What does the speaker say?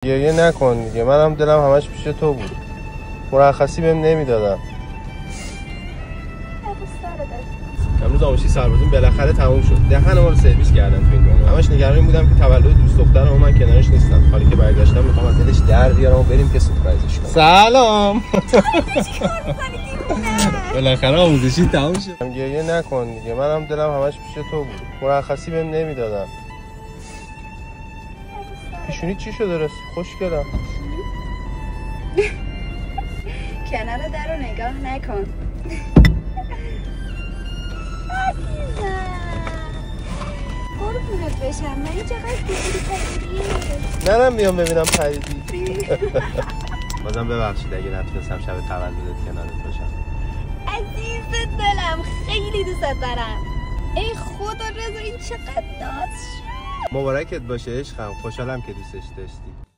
گریه نکن دیگه، منم دلم همش پیش تو بود. مرخصی بهم نمیدادن. امروز آموزشی سربازیم بالاخره تموم شد. دهن ما رو سرویس کردن تو این دنیا. همش نگران این بودم که تولد دوست دخترم من کنارش نیستم. حالی که برگشتم میخوام از دلش در بیارم و بریم که سورپرایزش کنم. سلام. بالاخره آموزشی تموم شد. گریه نکن دیگه، منم دلم همش پیش تو بود. مرخصی بهم نمیدادن. پیشونی چی شده رس؟ خوشگلم. کنار در رو نگاه نکن. قربونت بشم، من چقدر پریدیه. نرم بیام ببینم پریدی. بازم ببخشید اگه نتونستم شب تولدت کنارت باشم. عزیز دلم، خیلی دوست دارم. ای خدا رضا، این چقدر داد شد. مبارکت باشه عشقم، خوشحالم که دوستش داشتی.